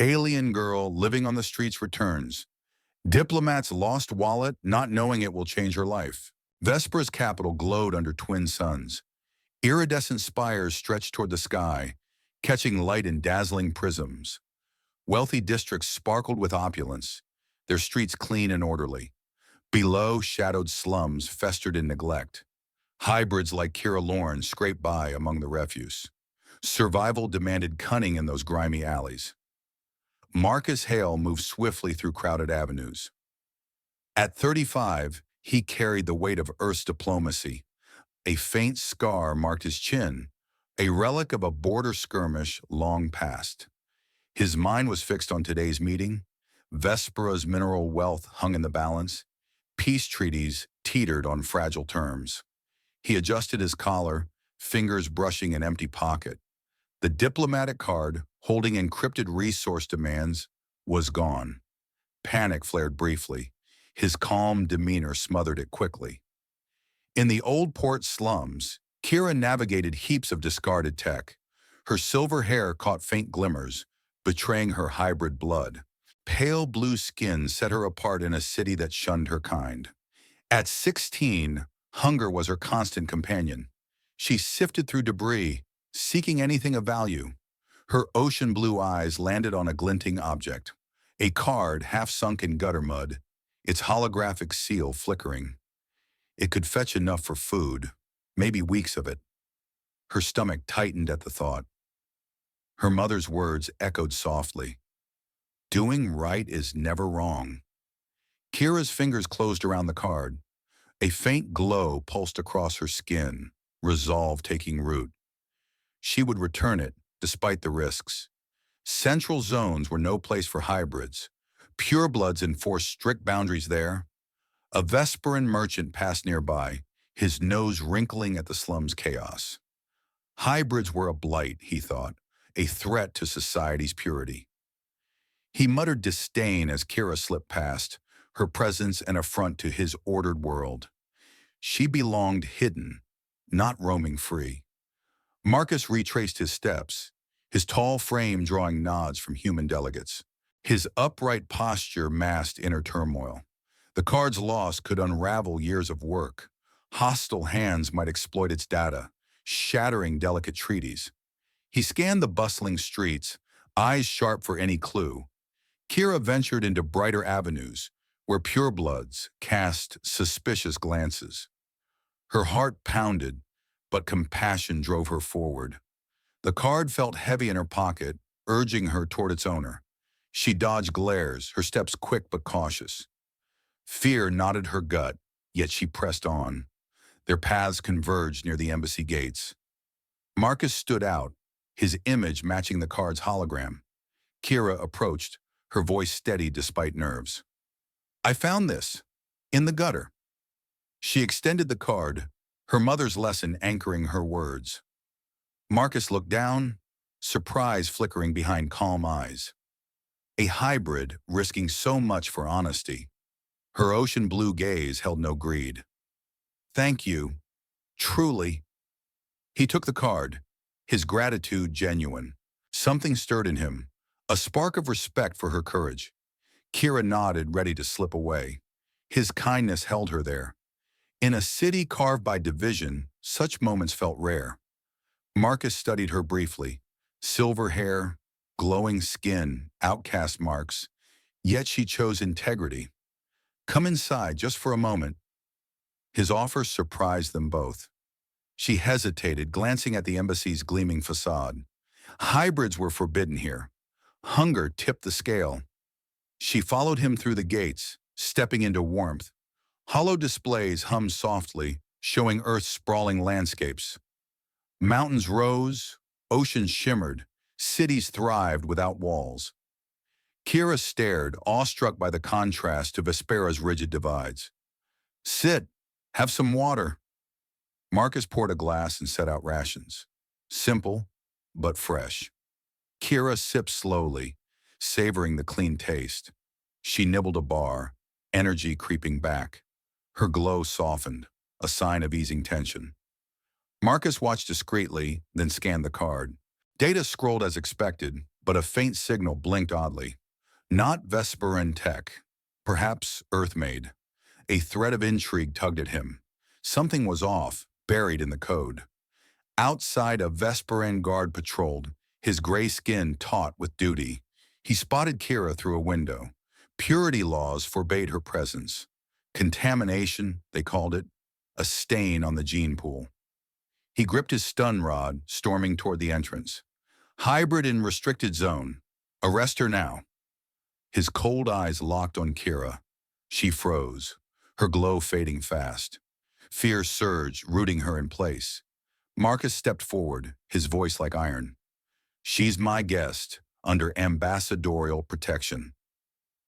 Alien girl living on the streets returns. Diplomat's lost wallet, not knowing it will change her life. Vespera's capital glowed under twin suns. Iridescent spires stretched toward the sky, catching light in dazzling prisms. Wealthy districts sparkled with opulence, their streets clean and orderly. Below, shadowed slums festered in neglect. Hybrids like Kira Lorne scraped by among the refuse. Survival demanded cunning in those grimy alleys. Marcus Hale moved swiftly through crowded avenues. At 35, he carried the weight of Earth's diplomacy. A faint scar marked his chin, a relic of a border skirmish long past. His mind was fixed on today's meeting. Vespera's mineral wealth hung in the balance. Peace treaties teetered on fragile terms. He adjusted his collar, fingers brushing an empty pocket. The diplomatic card, holding encrypted resource demands, was gone. Panic flared briefly. His calm demeanor smothered it quickly. In the old port slums, Kira navigated heaps of discarded tech. Her silver hair caught faint glimmers, betraying her hybrid blood. Pale blue skin set her apart in a city that shunned her kind. At 16, hunger was her constant companion. She sifted through debris, seeking anything of value. Her ocean blue eyes landed on a glinting object, a card half sunk in gutter mud, its holographic seal flickering. It could fetch enough for food, maybe weeks of it. Her stomach tightened at the thought. Her mother's words echoed softly. Doing right is never wrong. Kira's fingers closed around the card. A faint glow pulsed across her skin, resolve taking root. She would return it, despite the risks. Central zones were no place for hybrids. Purebloods enforced strict boundaries there. A Vesperan merchant passed nearby, his nose wrinkling at the slum's chaos. Hybrids were a blight, he thought, a threat to society's purity. He muttered disdain as Kira slipped past, her presence an affront to his ordered world. She belonged hidden, not roaming free. Marcus retraced his steps, his tall frame drawing nods from human delegates. His upright posture masked inner turmoil. The card's loss could unravel years of work. Hostile hands might exploit its data, shattering delicate treaties. He scanned the bustling streets, eyes sharp for any clue. Kira ventured into brighter avenues, where purebloods cast suspicious glances. Her heart pounded, but compassion drove her forward. The card felt heavy in her pocket, urging her toward its owner. She dodged glares, her steps quick but cautious. Fear knotted her gut, yet she pressed on. Their paths converged near the embassy gates. Marcus stood out, his image matching the card's hologram. Kira approached, her voice steady despite nerves. I found this, in the gutter. She extended the card, her mother's lesson anchoring her words. Marcus looked down, surprise flickering behind calm eyes. A hybrid risking so much for honesty. Her ocean blue gaze held no greed. Thank you, truly. He took the card, his gratitude genuine. Something stirred in him, a spark of respect for her courage. Kira nodded, ready to slip away. His kindness held her there. In a city carved by division, such moments felt rare. Marcus studied her briefly. Silver hair, glowing skin, outcast marks. Yet she chose integrity. Come inside just for a moment. His offer surprised them both. She hesitated, glancing at the embassy's gleaming facade. Hybrids were forbidden here. Hunger tipped the scale. She followed him through the gates, stepping into warmth. Hollow displays hummed softly, showing Earth's sprawling landscapes. Mountains rose, oceans shimmered, cities thrived without walls. Kira stared, awestruck by the contrast to Vespera's rigid divides. Sit, have some water. Marcus poured a glass and set out rations. Simple, but fresh. Kira sipped slowly, savoring the clean taste. She nibbled a bar, energy creeping back. Her glow softened, a sign of easing tension. Marcus watched discreetly, then scanned the card. Data scrolled as expected, but a faint signal blinked oddly. Not Vesperan tech, perhaps Earth-made. A thread of intrigue tugged at him. Something was off, buried in the code. Outside, a Vesperan guard patrolled, his gray skin taut with duty. He spotted Kira through a window. Purity laws forbade her presence. Contamination, they called it, a stain on the gene pool. He gripped his stun rod, storming toward the entrance. Hybrid in restricted zone. Arrest her now. His cold eyes locked on Kira. She froze, her glow fading fast. Fear surged, rooting her in place. Marcus stepped forward, his voice like iron. She's my guest, under ambassadorial protection.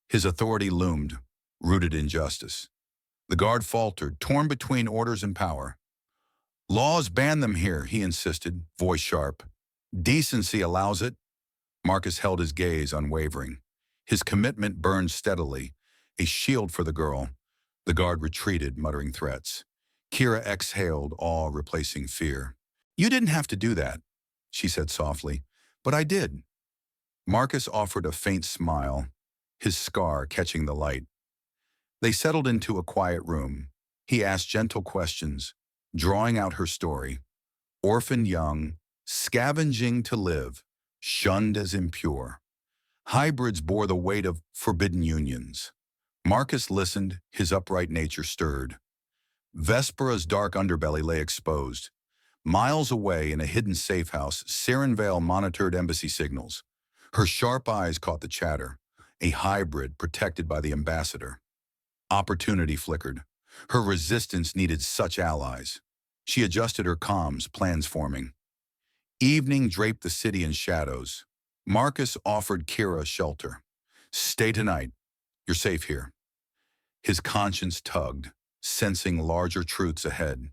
His authority loomed, rooted in justice. The guard faltered, torn between orders and power. Laws ban them here, he insisted, voice sharp. Decency allows it. Marcus held his gaze unwavering. His commitment burned steadily, a shield for the girl. The guard retreated, muttering threats. Kira exhaled, awe replacing fear. You didn't have to do that, she said softly, but I did. Marcus offered a faint smile, his scar catching the light. They settled into a quiet room. He asked gentle questions, drawing out her story. Orphaned young, scavenging to live, shunned as impure. Hybrids bore the weight of forbidden unions. Marcus listened, his upright nature stirred. Vespera's dark underbelly lay exposed. Miles away in a hidden safe house, Sarenvale monitored embassy signals. Her sharp eyes caught the chatter, a hybrid protected by the ambassador. Opportunity flickered. Her resistance needed such allies. She adjusted her comms, plans forming. Evening draped the city in shadows. Marcus offered Kira shelter. Stay tonight. You're safe here. His conscience tugged, sensing larger truths ahead.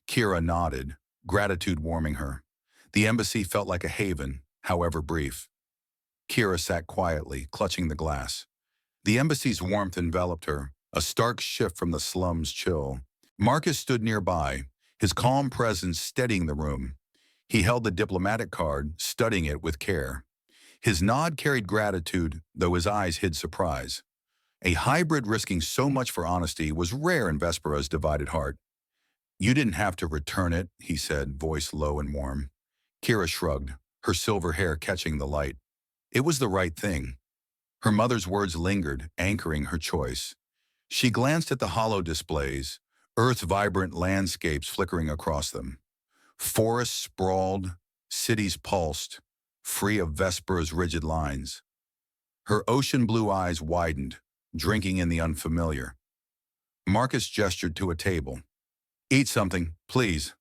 Kira nodded, gratitude warming her. The embassy felt like a haven, however brief. Kira sat quietly, clutching the glass. The embassy's warmth enveloped her, a stark shift from the slum's chill. Marcus stood nearby, his calm presence steadying the room. He held the diplomatic card, studying it with care. His nod carried gratitude, though his eyes hid surprise. A hybrid risking so much for honesty was rare in Vespera's divided heart. You didn't have to return it, he said, voice low and warm. Kira shrugged, her silver hair catching the light. It was the right thing. Her mother's words lingered, anchoring her choice. She glanced at the hollow displays, Earth's vibrant landscapes flickering across them. Forests sprawled, cities pulsed, free of Vespera's rigid lines. Her ocean blue eyes widened, drinking in the unfamiliar. Marcus gestured to a table. Eat something, please.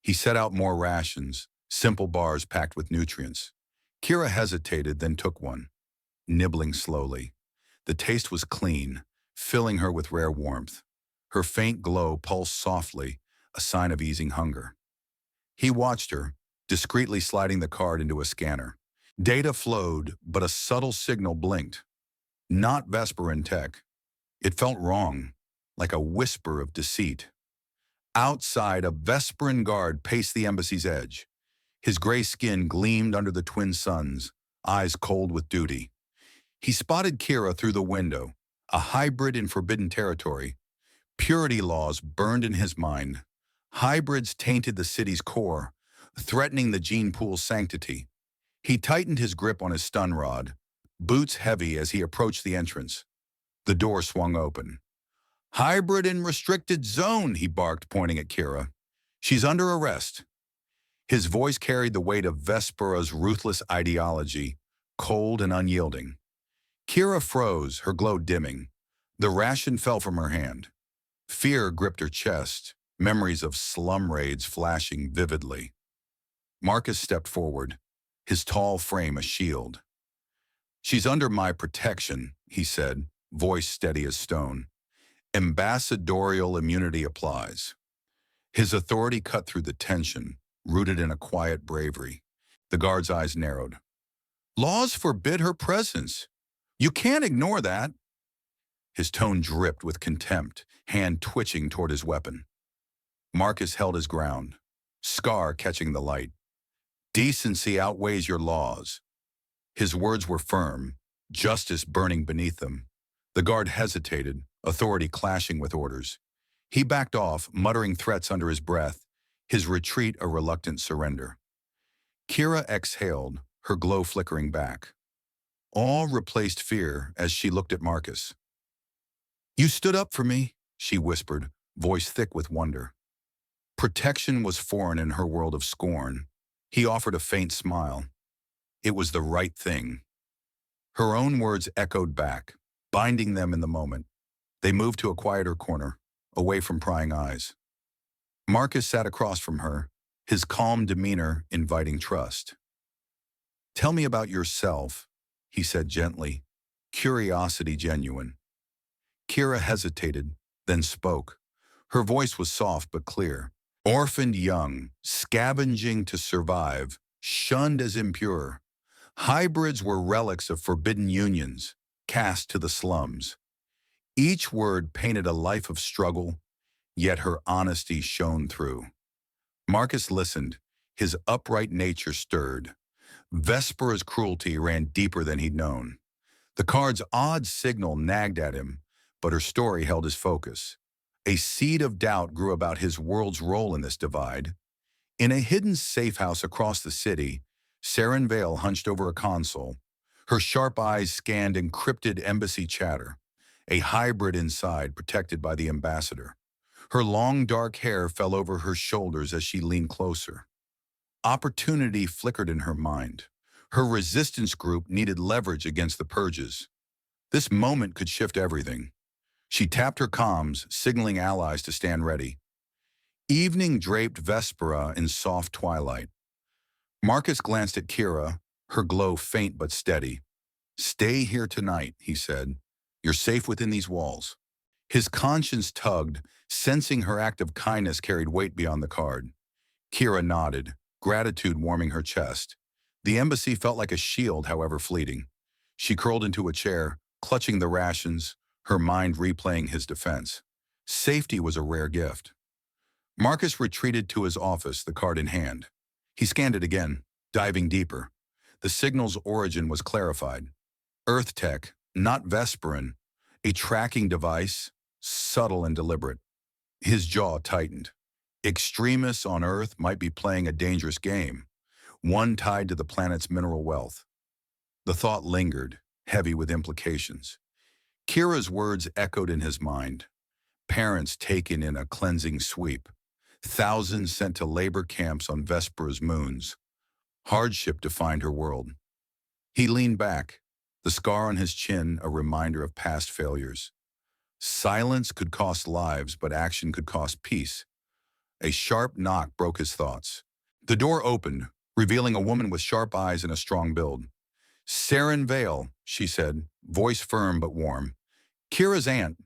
He set out more rations, simple bars packed with nutrients. Kira hesitated, then took one, nibbling slowly. The taste was clean, filling her with rare warmth. Her faint glow pulsed softly, a sign of easing hunger. He watched her, discreetly sliding the card into a scanner. Data flowed, but a subtle signal blinked. Not Vesperan tech. It felt wrong, like a whisper of deceit. Outside, a Vesperan guard paced the embassy's edge. His gray skin gleamed under the twin suns, eyes cold with duty. He spotted Kira through the window, a hybrid in forbidden territory. Purity laws burned in his mind. Hybrids tainted the city's core, threatening the gene pool's sanctity. He tightened his grip on his stun rod, boots heavy as he approached the entrance. The door swung open. Hybrid in restricted zone, he barked, pointing at Kira. She's under arrest. His voice carried the weight of Vespera's ruthless ideology, cold and unyielding. Kira froze, her glow dimming. The ration fell from her hand. Fear gripped her chest, memories of slum raids flashing vividly. Marcus stepped forward, his tall frame a shield. She's under my protection, he said, voice steady as stone. Ambassadorial immunity applies. His authority cut through the tension, rooted in a quiet bravery. The guard's eyes narrowed. Laws forbid her presence. You can't ignore that. His tone dripped with contempt, hand twitching toward his weapon. Marcus held his ground, scar catching the light. Decency outweighs your laws. His words were firm, justice burning beneath them. The guard hesitated, authority clashing with orders. He backed off, muttering threats under his breath, his retreat a reluctant surrender. Kira exhaled, her glow flickering back. Awe replaced fear as she looked at Marcus. "You stood up for me," she whispered, voice thick with wonder. Protection was foreign in her world of scorn. He offered a faint smile. It was the right thing. Her own words echoed back, binding them in the moment. They moved to a quieter corner, away from prying eyes. Marcus sat across from her, his calm demeanor inviting trust. "Tell me about yourself," he said gently, curiosity genuine. Kira hesitated, then spoke. Her voice was soft but clear. "Orphaned young, scavenging to survive, shunned as impure. Hybrids were relics of forbidden unions, cast to the slums." Each word painted a life of struggle, yet her honesty shone through. Marcus listened, his upright nature stirred. Vespera's cruelty ran deeper than he'd known. The card's odd signal nagged at him, but her story held his focus. A seed of doubt grew about his world's role in this divide. In a hidden safe house across the city, Saren Vale hunched over a console. Her sharp eyes scanned encrypted embassy chatter, a hybrid inside protected by the ambassador. Her long dark hair fell over her shoulders as she leaned closer. Opportunity flickered in her mind. Her resistance group needed leverage against the purges. This moment could shift everything. She tapped her comms, signaling allies to stand ready. Evening draped Vespera in soft twilight. Marcus glanced at Kira, her glow faint but steady. "Stay here tonight," he said. "You're safe within these walls." His conscience tugged, sensing her act of kindness carried weight beyond the card. Kira nodded, gratitude warming her chest. The embassy felt like a shield, however fleeting. She curled into a chair, clutching the rations, her mind replaying his defense. Safety was a rare gift. Marcus retreated to his office, the card in hand. He scanned it again, diving deeper. The signal's origin was clarified. Earth tech, not Vesperan, a tracking device, subtle and deliberate. His jaw tightened. Extremists on Earth might be playing a dangerous game, one tied to the planet's mineral wealth. The thought lingered, heavy with implications. Kira's words echoed in his mind. Parents taken in a cleansing sweep. Thousands sent to labor camps on Vespera's moons. Hardship defined her world. He leaned back, the scar on his chin a reminder of past failures. Silence could cost lives, but action could cost peace. A sharp knock broke his thoughts. The door opened, revealing a woman with sharp eyes and a strong build. "Saren Vale," she said, voice firm but warm. "Kira's aunt."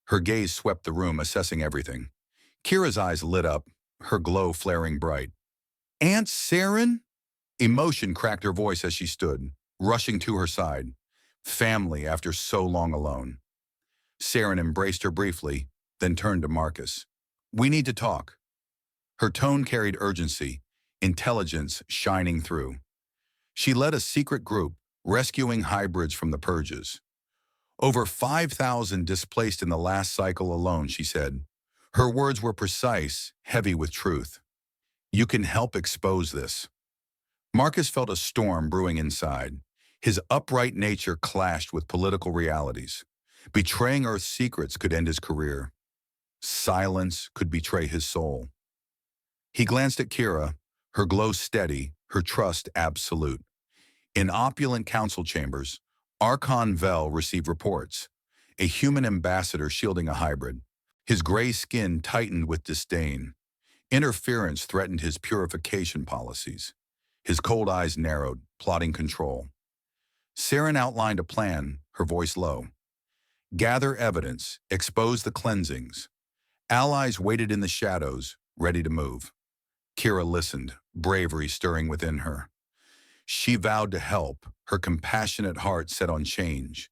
Her gaze swept the room, assessing everything. Kira's eyes lit up, her glow flaring bright. "Aunt Saren?" Emotion cracked her voice as she stood, rushing to her side. Family after so long alone. Saren embraced her briefly, then turned to Marcus. "We need to talk." Her tone carried urgency, intelligence shining through. She led a secret group, rescuing hybrids from the purges. Over 5,000 displaced in the last cycle alone, she said. Her words were precise, heavy with truth. "You can help expose this." Marcus felt a storm brewing inside. His upright nature clashed with political realities. Betraying Earth's secrets could end his career. Silence could betray his soul. He glanced at Kira, her glow steady, her trust absolute. In opulent council chambers, Archon Vel received reports. A human ambassador shielding a hybrid. His gray skin tightened with disdain. Interference threatened his purification policies. His cold eyes narrowed, plotting control. Saren outlined a plan, her voice low. Gather evidence, expose the cleansings. Allies waited in the shadows, ready to move. Kira listened, bravery stirring within her. She vowed to help, her compassionate heart set on change.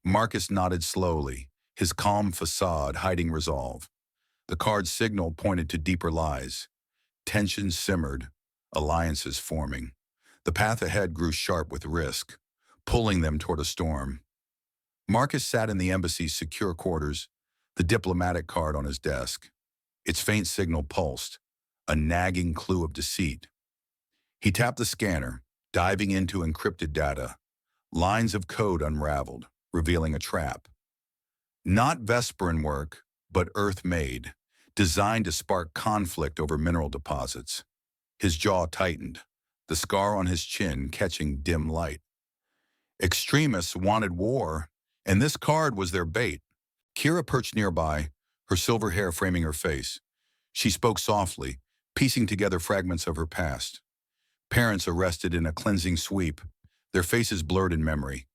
Marcus nodded slowly, his calm facade hiding resolve. The card's signal pointed to deeper lies. Tensions simmered, alliances forming. The path ahead grew sharp with risk. pulling them toward a storm. Marcus sat in the embassy's secure quarters, the diplomatic card on his desk. Its faint signal pulsed, a nagging clue of deceit. He tapped the scanner, diving into encrypted data. Lines of code unraveled, revealing a trap. Not Vesperan work, but Earth-made, designed to spark conflict over mineral deposits. His jaw tightened, the scar on his chin catching dim light. Extremists wanted war, and this card was their bait. Kira perched nearby, her silver hair framing her face. She spoke softly, piecing together fragments of her past. Parents arrested in a cleansing sweep, their faces blurred in memory.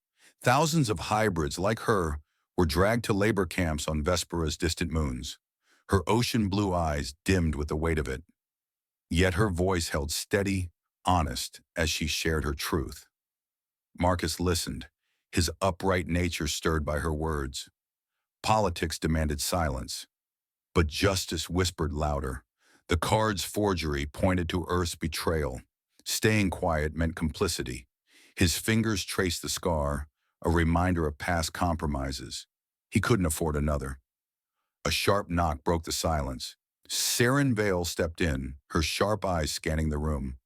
Thousands of hybrids like her were dragged to labor camps on Vespera's distant moons. Her ocean blue eyes dimmed with the weight of it. Yet her voice held steady, honest, as she shared her truth. Marcus listened, his upright nature stirred by her words. Politics demanded silence, but justice whispered louder. The card's forgery pointed to Earth's betrayal. Staying quiet meant complicity. His fingers traced the scar, a reminder of past compromises. He couldn't afford another. A sharp knock broke the silence. Saren Vale stepped in, her sharp eyes scanning the room.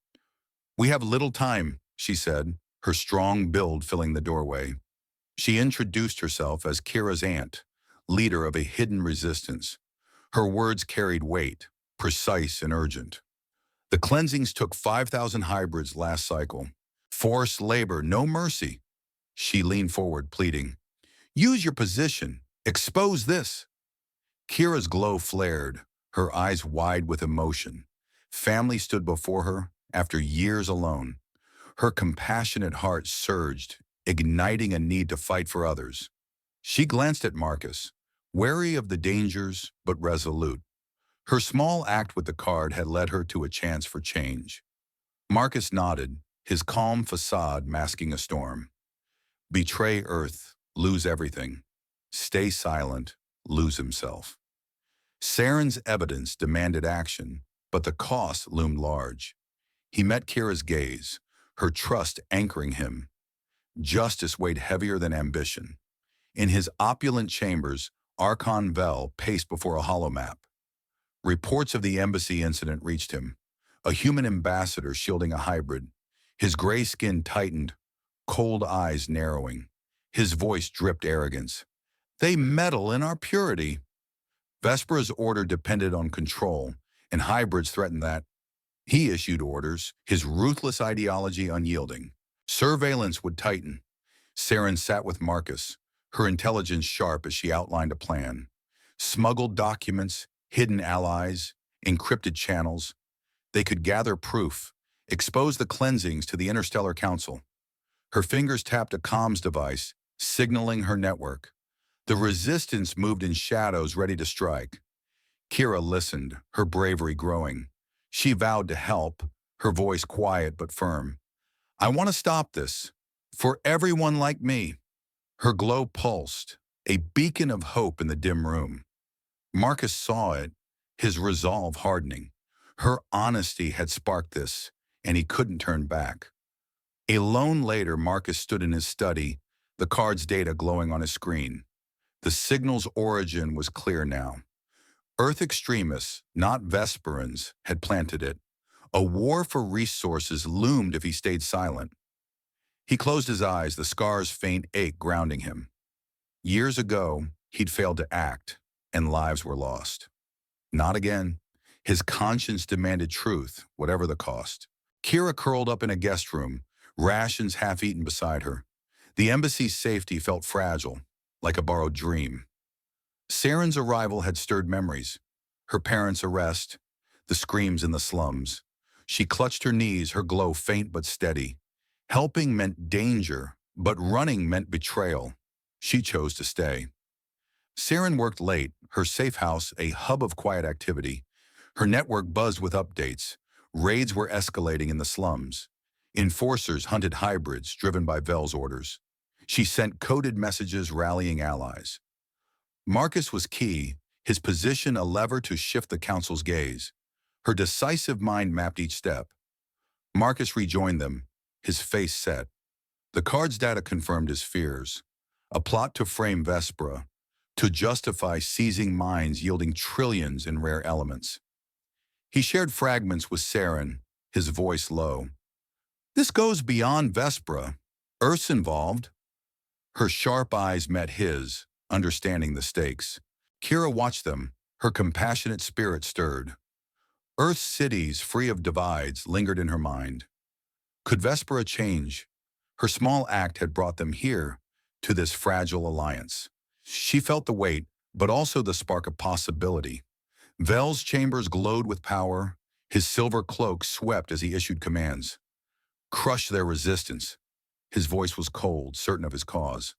"We have little time," she said, her strong build filling the doorway. She introduced herself as Kira's aunt, leader of a hidden resistance. Her words carried weight, precise and urgent. The cleansings took 5,000 hybrids last cycle. Forced labor, no mercy. She leaned forward, pleading, "Use your position. Expose this." Kira's glow flared, her eyes wide with emotion. Family stood before her after years alone. Her compassionate heart surged, igniting a need to fight for others. She glanced at Marcus, wary of the dangers but resolute. Her small act with the card had led her to a chance for change. Marcus nodded, his calm facade masking a storm. Betray Earth, lose everything. Stay silent, lose himself. Saren's evidence demanded action, but the cost loomed large. He met Kira's gaze, her trust anchoring him. Justice weighed heavier than ambition. In his opulent chambers, Archon Vel paced before a holomap. Reports of the embassy incident reached him. A human ambassador shielding a hybrid. His gray skin tightened, cold eyes narrowing. His voice dripped arrogance. "They meddle in our purity." Vespera's order depended on control, and hybrids threatened that. He issued orders, his ruthless ideology unyielding. Surveillance would tighten. Saren sat with Marcus, her intelligence sharp as she outlined a plan. Smuggled documents, hidden allies, encrypted channels. They could gather proof, expose the cleansings to the Interstellar Council. Her fingers tapped a comms device, signaling her network. The resistance moved in shadows, ready to strike. Kira listened, her bravery growing. She vowed to help, her voice quiet but firm. "I want to stop this, for everyone like me." Her glow pulsed, a beacon of hope in the dim room. Marcus saw it, his resolve hardening. Her honesty had sparked this, and he couldn't turn back. Alone later, Marcus stood in his study, the card's data glowing on his screen. The signal's origin was clear now. Earth extremists, not Vesperans, had planted it. A war for resources loomed if he stayed silent. He closed his eyes, the scar's faint ache grounding him. Years ago, he'd failed to act, and lives were lost. Not again. His conscience demanded truth, whatever the cost. Kira curled up in a guest room, rations half-eaten beside her. The embassy's safety felt fragile, like a borrowed dream. Saren's arrival had stirred memories. Her parents' arrest, the screams in the slums. She clutched her knees, her glow faint but steady. Helping meant danger, but running meant betrayal. She chose to stay. Saren worked late, her safe house a hub of quiet activity. Her network buzzed with updates. Raids were escalating in the slums. Enforcers hunted hybrids driven by Vel's orders. She sent coded messages rallying allies. Marcus was key, his position a lever to shift the council's gaze. Her decisive mind mapped each step. Marcus rejoined them, his face set. The card's data confirmed his fears. A plot to frame Vespera, to justify seizing mines yielding trillions in rare elements. He shared fragments with Saren, his voice low. This goes beyond Vespera. Earth's involved. Her sharp eyes met his, understanding the stakes. Kira watched them, her compassionate spirit stirred. Earth's cities, free of divides, lingered in her mind. Could Vespera change? Her small act had brought them here, to this fragile alliance. She felt the weight, but also the spark of possibility. Vel's chambers glowed with power. His silver cloak swept as he issued commands. Crush their resistance. His voice was cold, certain of his cause.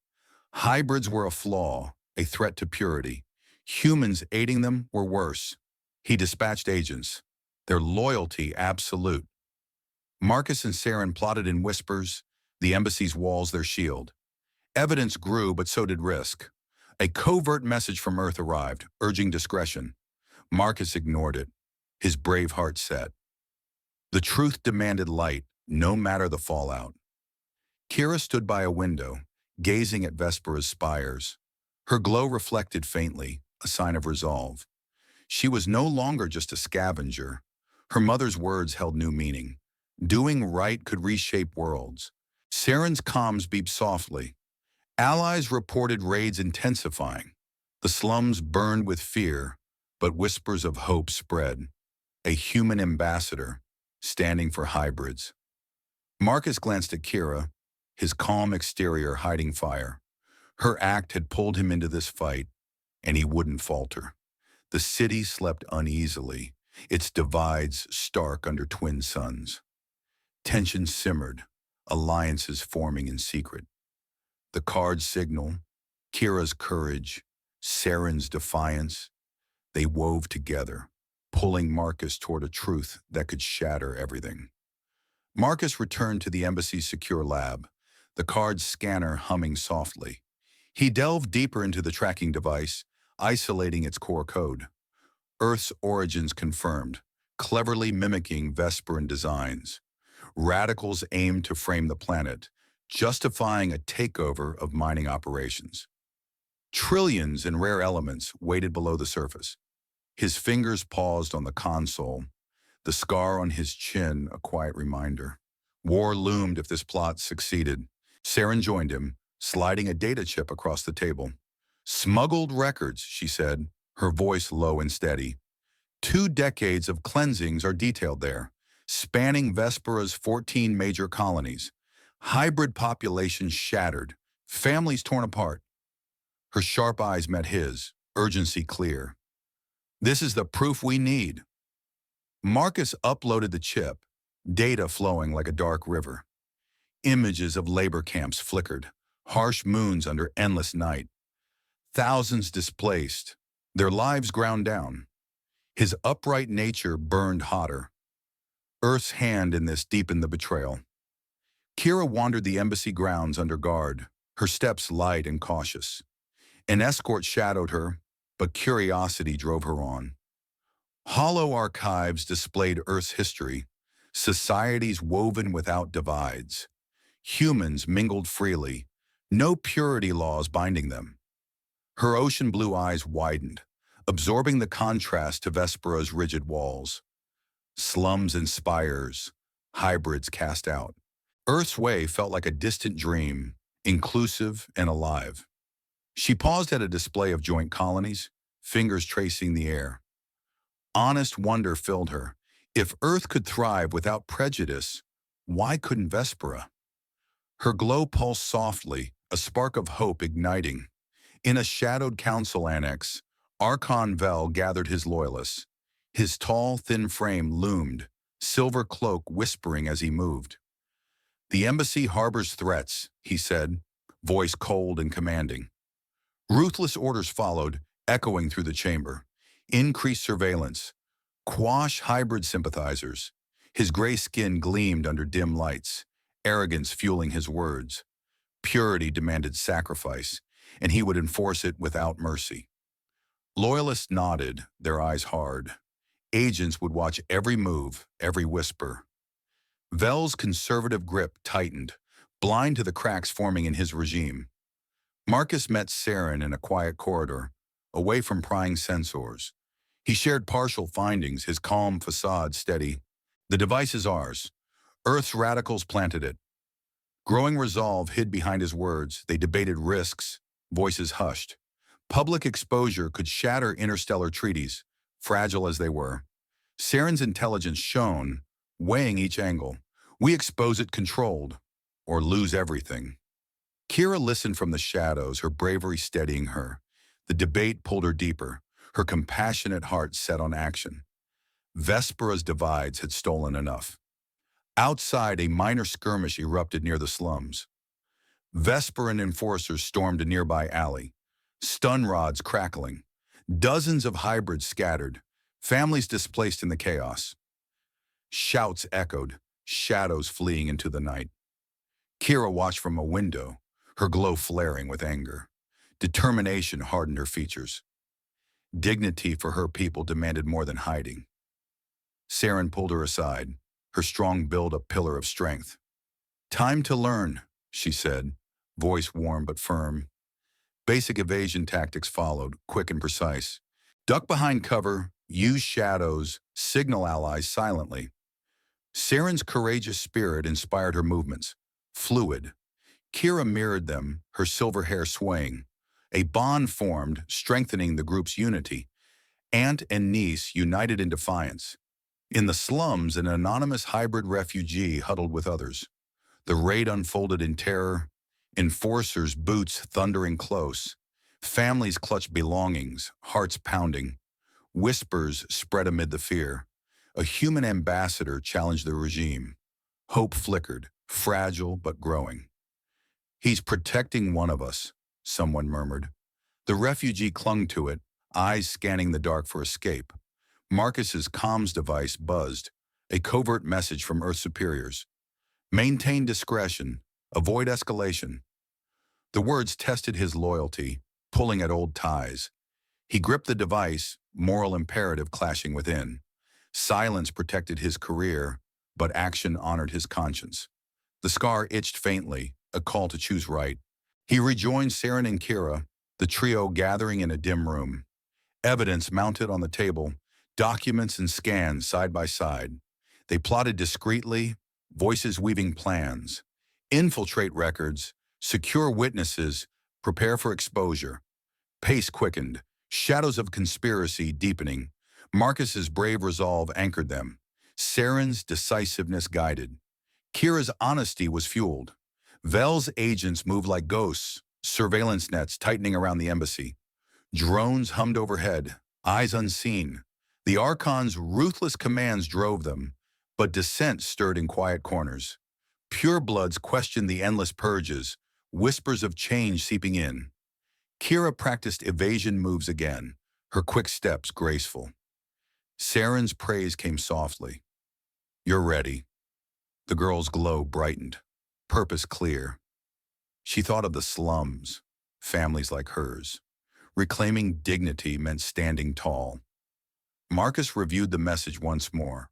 Hybrids were a flaw, a threat to purity. Humans aiding them were worse. He dispatched agents, their loyalty absolute. Marcus and Saren plotted in whispers, the embassy's walls their shield. Evidence grew, but so did risk. A covert message from Earth arrived, urging discretion. Marcus ignored it, his brave heart set. The truth demanded light, no matter the fallout. Kira stood by a window, gazing at Vespera's spires. Her glow reflected faintly, a sign of resolve. She was no longer just a scavenger. Her mother's words held new meaning. Doing right could reshape worlds. Saren's comms beeped softly. Allies reported raids intensifying. The slums burned with fear, but whispers of hope spread. A human ambassador, standing for hybrids. Marcus glanced at Kira, his calm exterior hiding fire. Her act had pulled him into this fight, and he wouldn't falter. The city slept uneasily, its divides stark under twin suns. Tension simmered, alliances forming in secret. The card's signal, Kira's courage, Saren's defiance, they wove together, pulling Marcus toward a truth that could shatter everything. Marcus returned to the embassy's secure lab, the card's scanner humming softly. He delved deeper into the tracking device, isolating its core code. Earth's origins confirmed, cleverly mimicking Vesperan designs. Radicals aimed to frame the planet, justifying a takeover of mining operations. Trillions in rare elements waited below the surface. His fingers paused on the console, the scar on his chin a quiet reminder. War loomed if this plot succeeded. Saren joined him, sliding a data chip across the table. Smuggled records, she said, her voice low and steady. 2 decades of cleansings are detailed there, spanning Vespera's 14 major colonies. Hybrid populations shattered, families torn apart. Her sharp eyes met his, urgency clear. This is the proof we need. Marcus uploaded the chip, data flowing like a dark river. Images of labor camps flickered, harsh moons under endless night. Thousands displaced, their lives ground down. His upright nature burned hotter. Earth's hand in this deepened the betrayal. Kira wandered the embassy grounds under guard, her steps light and cautious. An escort shadowed her, but curiosity drove her on. Hollow archives displayed Earth's history, societies woven without divides. Humans mingled freely, no purity laws binding them. Her ocean blue eyes widened, absorbing the contrast to Vespera's rigid walls. Slums and spires, hybrids cast out. Earth's way felt like a distant dream, inclusive and alive. She paused at a display of joint colonies, fingers tracing the air. Honest wonder filled her. If Earth could thrive without prejudice, why couldn't Vespera? Her glow pulsed softly, a spark of hope igniting. In a shadowed council annex, Archon Vel gathered his loyalists. His tall, thin frame loomed, silver cloak whispering as he moved. The embassy harbors threats, he said, voice cold and commanding. Ruthless orders followed, echoing through the chamber. Increased surveillance. Quash hybrid sympathizers. His gray skin gleamed under dim lights, arrogance fueling his words. Purity demanded sacrifice, and he would enforce it without mercy. Loyalists nodded, their eyes hard. Agents would watch every move, every whisper. Vel's conservative grip tightened, blind to the cracks forming in his regime. Marcus met Saren in a quiet corridor, away from prying sensors. He shared partial findings, his calm facade steady. The device is ours. Earth's radicals planted it. Growing resolve hid behind his words. They debated risks, voices hushed. Public exposure could shatter interstellar treaties, fragile as they were. Saren's intelligence shone, weighing each angle. We expose it controlled, or lose everything. Kira listened from the shadows, her bravery steadying her. The debate pulled her deeper, her compassionate heart set on action. Vespera's divides had stolen enough. Outside, a minor skirmish erupted near the slums. Vesperan enforcers stormed a nearby alley, stun rods crackling. Dozens of hybrids scattered, families displaced in the chaos. Shouts echoed, shadows fleeing into the night. Kira watched from a window, her glow flaring with anger. Determination hardened her features. Dignity for her people demanded more than hiding. Saren pulled her aside, her strong build a pillar of strength. Time to learn, she said, voice warm but firm. Basic evasion tactics followed, quick and precise. Duck behind cover, use shadows, signal allies silently. Saren's courageous spirit inspired her movements, fluid. Kira mirrored them, her silver hair swaying. A bond formed, strengthening the group's unity. Aunt and niece united in defiance. In the slums, an anonymous hybrid refugee huddled with others. The raid unfolded in terror, enforcers' boots thundering close. Families clutched belongings, hearts pounding. Whispers spread amid the fear. A human ambassador challenged the regime. Hope flickered, fragile but growing. He's protecting one of us, someone murmured. The refugee clung to it, eyes scanning the dark for escape. Marcus's comms device buzzed, a covert message from Earth superiors. Maintain discretion, avoid escalation. The words tested his loyalty, pulling at old ties. He gripped the device, moral imperative clashing within. Silence protected his career, but action honored his conscience. The scar itched faintly, a call to choose right. He rejoined Saren and Kira, the trio gathering in a dim room. Evidence mounted on the table, documents and scans side by side. They plotted discreetly, voices weaving plans. Infiltrate records, secure witnesses, prepare for exposure. Pace quickened, shadows of conspiracy deepening. Marcus's brave resolve anchored them. Saren's decisiveness guided. Kira's honesty was fueled. Vel's agents moved like ghosts, surveillance nets tightening around the embassy. Drones hummed overhead, eyes unseen. The Archon's ruthless commands drove them, but dissent stirred in quiet corners. Purebloods questioned the endless purges, whispers of change seeping in. Kira practiced evasion moves again, her quick steps graceful. Saren's praise came softly. You're ready. The girl's glow brightened, purpose clear. She thought of the slums, families like hers. Reclaiming dignity meant standing tall. Marcus reviewed the message once more,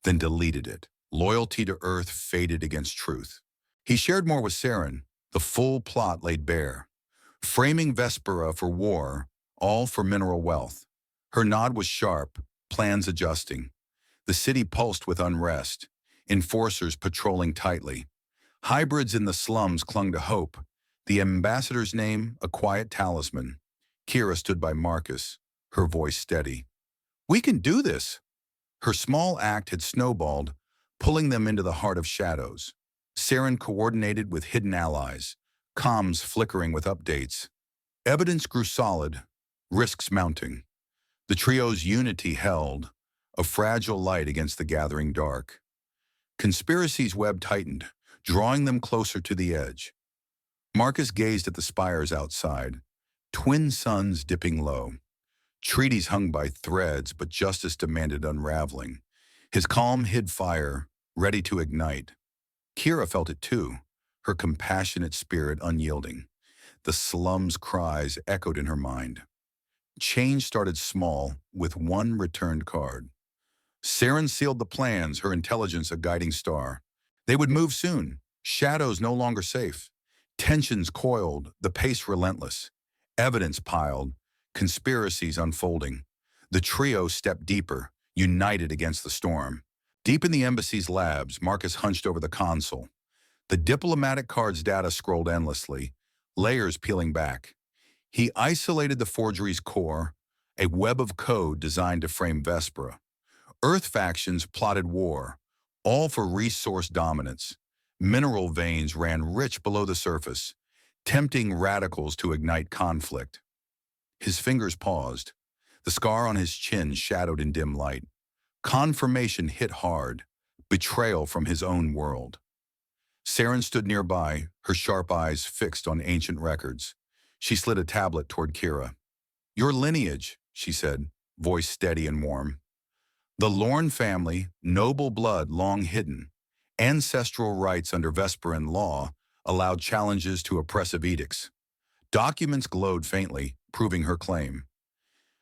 then deleted it. Loyalty to Earth faded against truth. He shared more with Saren, the full plot laid bare. Framing Vespera for war, all for mineral wealth. Her nod was sharp, plans adjusting. The city pulsed with unrest, enforcers patrolling tightly. Hybrids in the slums clung to hope. The ambassador's name, a quiet talisman. Kira stood by Marcus, her voice steady. We can do this. Her small act had snowballed, pulling them into the heart of shadows. Saren coordinated with hidden allies, comms flickering with updates. Evidence grew solid, risks mounting. The trio's unity held, a fragile light against the gathering dark. Conspiracies' web tightened, drawing them closer to the edge. Marcus gazed at the spires outside, twin suns dipping low. Treaties hung by threads, but justice demanded unraveling. His calm hid fire, ready to ignite. Kira felt it too, her compassionate spirit unyielding. The slum's cries echoed in her mind. Change started small, with one returned card. Saren sealed the plans, her intelligence a guiding star. They would move soon, Shadows no longer safe. Tensions coiled, the pace relentless. Evidence piled, conspiracies unfolding. The trio stepped deeper, united against the storm. Deep in the embassy's labs, Marcus hunched over the console. The diplomatic card's data scrolled endlessly, layers peeling back. He isolated the forgery's core, a web of code designed to frame Vespera. Earth factions plotted war, all for resource dominance. Mineral veins ran rich below the surface, tempting radicals to ignite conflict. His fingers paused, the scar on his chin shadowed in dim light. Confirmation hit hard, betrayal from his own world. Saren stood nearby, her sharp eyes fixed on ancient records. She slid a tablet toward Kira. "Your lineage," she said, voice steady and warm. "The Lorne family, noble blood long hidden. Ancestral rights under Vesperan law allowed challenges to oppressive edicts." Documents glowed faintly, proving her claim.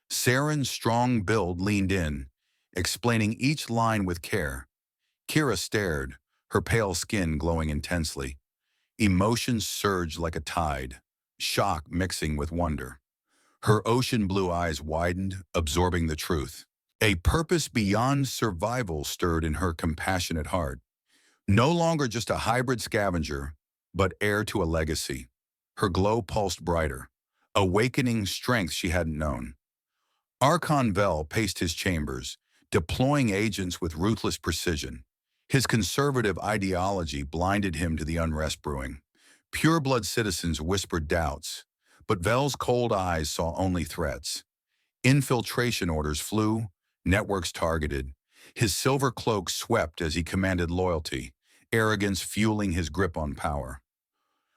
Saren's strong build leaned in, explaining each line with care. Kira stared, her pale skin glowing intensely. Emotions surged like a tide, shock mixing with wonder. Her ocean blue eyes widened, absorbing the truth. A purpose beyond survival stirred in her compassionate heart. No longer just a hybrid scavenger, but heir to a legacy. Her glow pulsed brighter, awakening strength she hadn't known. Archon Vel paced his chambers, deploying agents with ruthless precision. His conservative ideology blinded him to the unrest brewing. Pureblood citizens whispered doubts, but Vel's cold eyes saw only threats. Infiltration orders flew, networks targeted. His silver cloak swept as he commanded loyalty, arrogance fueling his grip on power.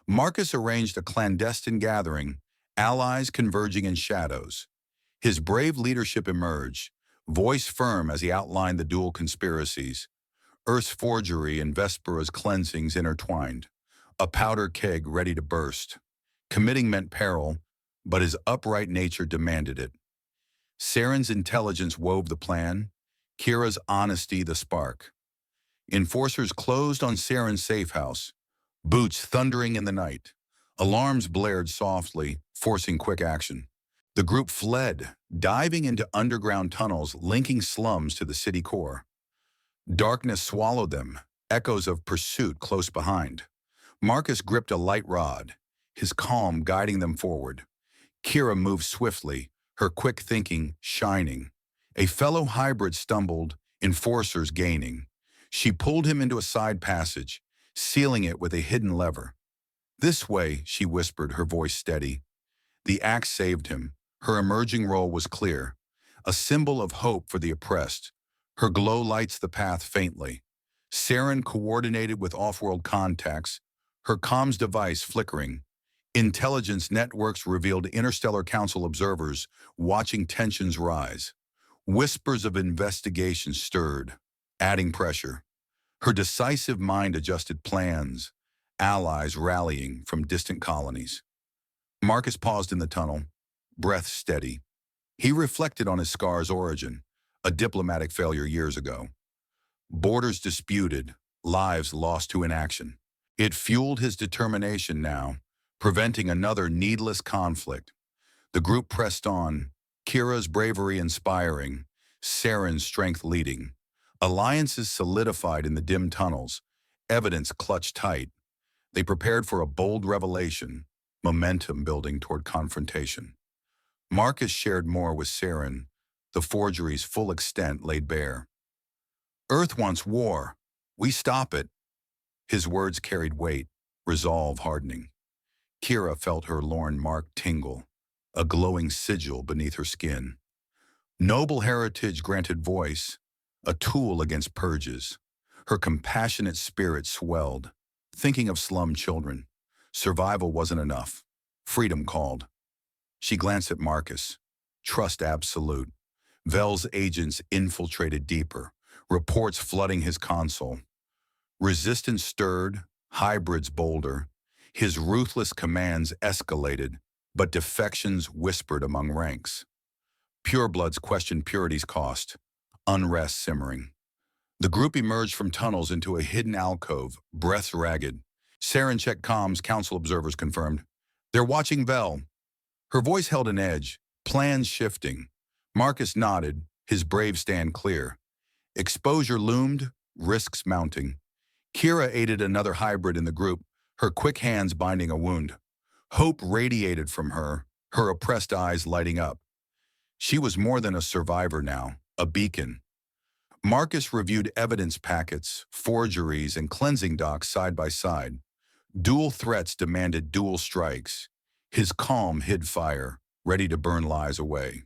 Marcus arranged a clandestine gathering, allies converging in shadows. His brave leadership emerged, voice firm as he outlined the dual conspiracies. Earth's forgery and Vespera's cleansings intertwined, a powder keg ready to burst. Committing meant peril, but his upright nature demanded it. Saren's intelligence wove the plan, Kira's honesty the spark. Enforcers closed on Saren's safe house, boots thundering in the night. Alarms blared softly, forcing quick action. The group fled, diving into underground tunnels linking slums to the city core. Darkness swallowed them, echoes of pursuit close behind. Marcus gripped a light rod, his calm guiding them forward. Kira moved swiftly, her quick thinking shining. A fellow hybrid stumbled, enforcers gaining. She pulled him into a side passage, sealing it with a hidden lever. "This way," she whispered, her voice steady. The axe saved him. Her emerging role was clear, a symbol of hope for the oppressed. Her glow lights the path faintly. Saren coordinated with off-world contacts, her comms device flickering. Intelligence networks revealed Interstellar Council observers watching tensions rise. Whispers of investigation stirred, adding pressure. Her decisive mind adjusted plans, allies rallying from distant colonies. Marcus paused in the tunnel, breath steady. He reflected on his scar's origin, a diplomatic failure years ago. Borders disputed, lives lost to inaction. It fueled his determination now, preventing another needless conflict. The group pressed on, Kira's bravery inspiring, Saren's strength leading. Alliances solidified in the dim tunnels, evidence clutched tight. They prepared for a bold revelation, momentum building toward confrontation. Marcus shared more with Saren, the forgery's full extent laid bare. "Earth wants war. We stop it." His words carried weight, resolve hardening. Kira felt her Lorne mark tingle, a glowing sigil beneath her skin. Noble heritage granted voice, a tool against purges. Her compassionate spirit swelled, thinking of slum children. Survival wasn't enough. Freedom called. She glanced at Marcus. Trust absolute. Vel's agents infiltrated deeper, reports flooding his console. Resistance stirred, hybrids bolder. His ruthless commands escalated, but defections whispered among ranks. Purebloods questioned purity's cost, unrest simmering. The group emerged from tunnels into a hidden alcove, breaths ragged. Saren checked comms, council observers confirmed. They're watching Vel. Her voice held an edge, plans shifting. Marcus nodded, his brave stand clear. Exposure loomed, risks mounting. Kira aided another hybrid in the group, her quick hands binding a wound. Hope radiated from her oppressed eyes lighting up. She was more than a survivor now, a beacon. Marcus reviewed evidence packets, forgeries, and cleansing docs side by side. Dual threats demanded dual strikes. His calm hid fire, ready to burn lies away.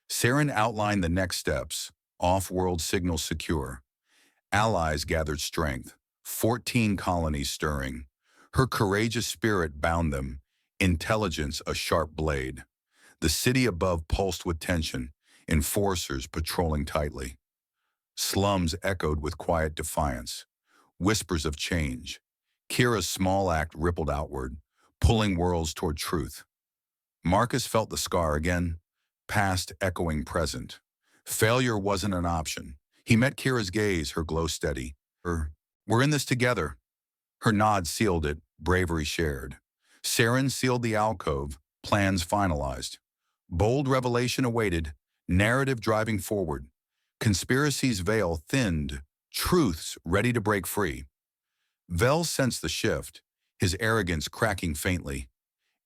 Saren outlined the next steps, off-world signals secure. Allies gathered strength, 14 colonies stirring. Her courageous spirit bound them, intelligence a sharp blade. The city above pulsed with tension, enforcers patrolling tightly. Slums echoed with quiet defiance, whispers of change. Kira's small act rippled outward, pulling worlds toward truth. Marcus felt the scar again, past echoing present. Failure wasn't an option. He met Kira's gaze, her glow steady. We're in this together. Her nod sealed it, bravery shared. Saren sealed the alcove, plans finalized. Bold revelation awaited, narrative driving forward. Conspiracy's veil thinned, truths ready to break free. Vel sensed the shift, his arrogance cracking faintly.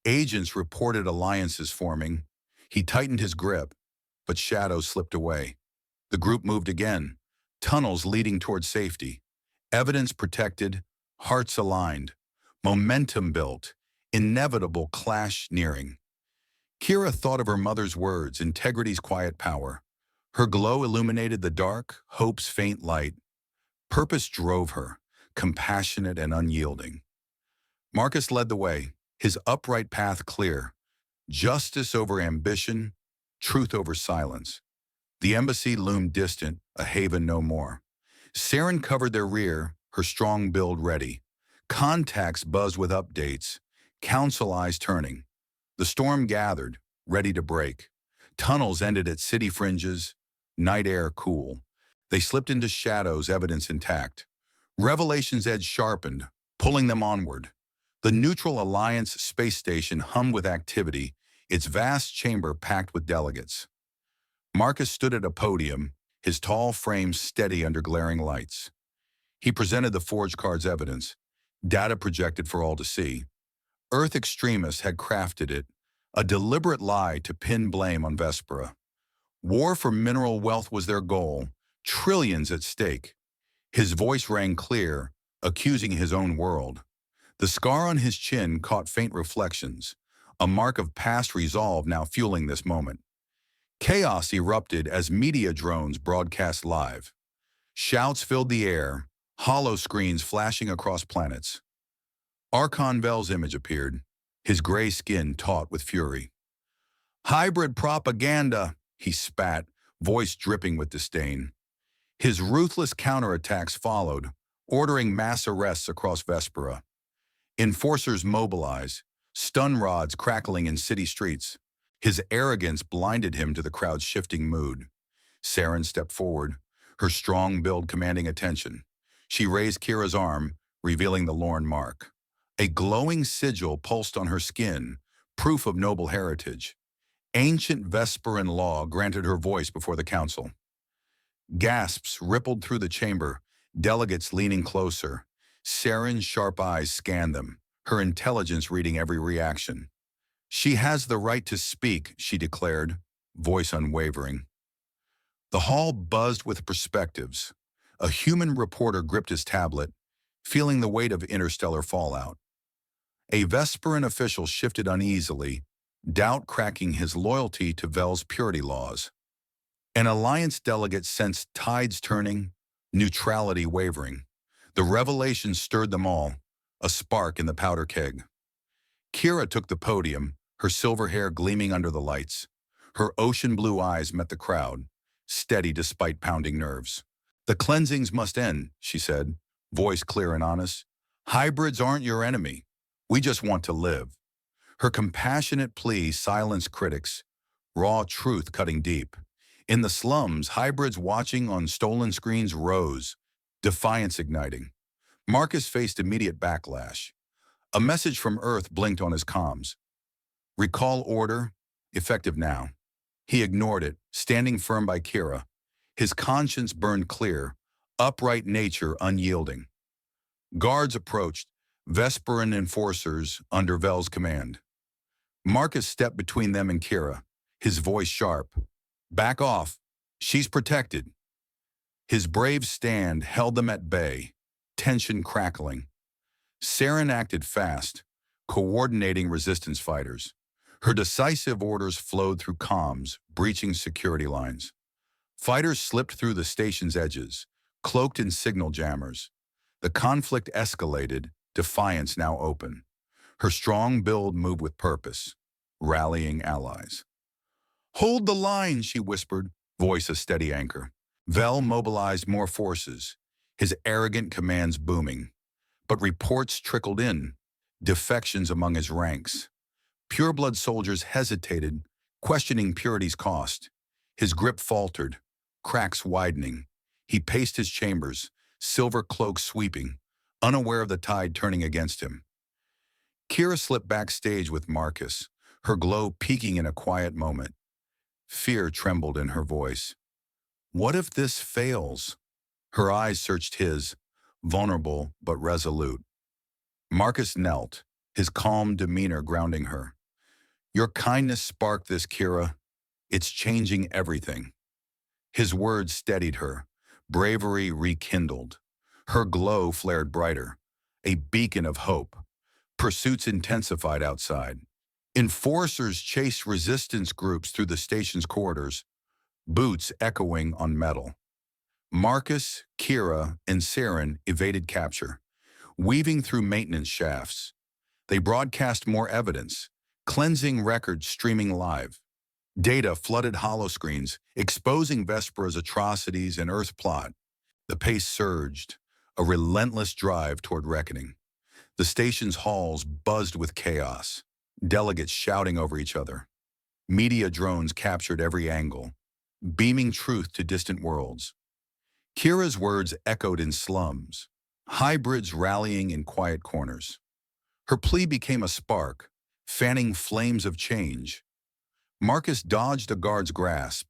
Agents reported alliances forming. He tightened his grip, but shadows slipped away. The group moved again, tunnels leading toward safety. Evidence protected, hearts aligned. Momentum built, inevitable clash nearing. Kira thought of her mother's words, integrity's quiet power. Her glow illuminated the dark, hope's faint light. Purpose drove her, compassionate and unyielding. Marcus led the way, his upright path clear. Justice over ambition, truth over silence. The embassy loomed distant, a haven no more. Saren covered their rear, her strong build ready. Contacts buzzed with updates, council eyes turning. The storm gathered, ready to break. Tunnels ended at city fringes, night air cool. They slipped into shadows, evidence intact. Revelation's edge sharpened, pulling them onward. The Neutral Alliance space station hummed with activity, its vast chamber packed with delegates. Marcus stood at a podium, his tall frame steady under glaring lights. He presented the forged card's evidence, data projected for all to see. Earth extremists had crafted it, a deliberate lie to pin blame on Vespera. War for mineral wealth was their goal, trillions at stake. His voice rang clear, accusing his own world. The scar on his chin caught faint reflections, a mark of past resolve now fueling this moment. Chaos erupted as media drones broadcast live. Shouts filled the air, hollow screens flashing across planets. Archon Vel's image appeared, his gray skin taut with fury. Hybrid propaganda, he spat, voice dripping with disdain. His ruthless counterattacks followed, ordering mass arrests across Vespera. Enforcers mobilized, stun rods crackling in city streets. His arrogance blinded him to the crowd's shifting mood. Saren stepped forward, her strong build commanding attention. She raised Kira's arm, revealing the Lorn mark. A glowing sigil pulsed on her skin, proof of noble heritage. Ancient Vesperan law granted her voice before the council. Gasps rippled through the chamber, delegates leaning closer. Saren's sharp eyes scanned them, her intelligence reading every reaction. She has the right to speak, she declared, voice unwavering. The hall buzzed with perspectives. A human reporter gripped his tablet, feeling the weight of interstellar fallout. A Vesperan official shifted uneasily, doubt cracking his loyalty to Vel's purity laws. An alliance delegate sensed tides turning, neutrality wavering. The revelation stirred them all, a spark in the powder keg. Kira took the podium, her silver hair gleaming under the lights. Her ocean blue eyes met the crowd, steady despite pounding nerves. The cleansings must end, she said, voice clear and honest. Hybrids aren't your enemy. We just want to live. Her compassionate plea silenced critics, raw truth cutting deep. In the slums, hybrids watching on stolen screens rose, defiance igniting. Marcus faced immediate backlash. A message from Earth blinked on his comms. Recall order, effective now. He ignored it, standing firm by Kira. His conscience burned clear, upright nature unyielding. Guards approached, Vesperan enforcers under Vel's command. Marcus stepped between them and Kira, his voice sharp. Back off. She's protected. His brave stand held them at bay, tension crackling. Saren acted fast, coordinating resistance fighters. Her decisive orders flowed through comms, breaching security lines. Fighters slipped through the station's edges, cloaked in signal jammers. The conflict escalated, defiance now open. Her strong build moved with purpose, rallying allies. Hold the line, she whispered, voice a steady anchor. Vel mobilized more forces, his arrogant commands booming. But reports trickled in, defections among his ranks. Pureblood soldiers hesitated, questioning purity's cost. His grip faltered, cracks widening. He paced his chambers, silver cloak sweeping, unaware of the tide turning against him. Kira slipped backstage with Marcus, her glow peaking in a quiet moment. Fear trembled in her voice. What if this fails? Her eyes searched his, vulnerable but resolute. Marcus knelt, his calm demeanor grounding her. Your kindness sparked this, Kira. It's changing everything. His words steadied her, bravery rekindled. Her glow flared brighter, a beacon of hope. Pursuits intensified outside. Enforcers chased resistance groups through the station's corridors, boots echoing on metal. Marcus, Kira, and Saren evaded capture, weaving through maintenance shafts. They broadcast more evidence, cleansing records streaming live. Data flooded holoscreens, exposing Vespera's atrocities and Earth plot. The pace surged, a relentless drive toward reckoning. The station's halls buzzed with chaos, delegates shouting over each other. Media drones captured every angle, beaming truth to distant worlds. Kira's words echoed in slums, hybrids rallying in quiet corners. Her plea became a spark, fanning flames of change. Marcus dodged a guard's grasp,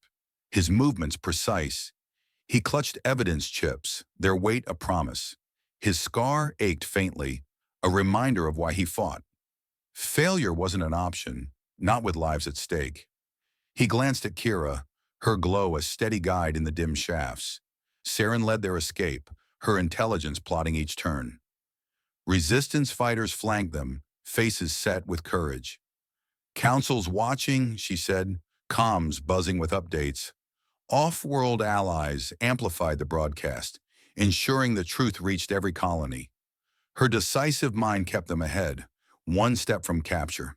his movements precise. He clutched evidence chips, their weight a promise. His scar ached faintly, a reminder of why he fought. Failure wasn't an option, not with lives at stake. He glanced at Kira, her glow a steady guide in the dim shafts. Saren led their escape, her intelligence plotting each turn. Resistance fighters flanked them, faces set with courage. Council's watching, she said, comms buzzing with updates. Off-world allies amplified the broadcast, ensuring the truth reached every colony. Her decisive mind kept them ahead, one step from capture.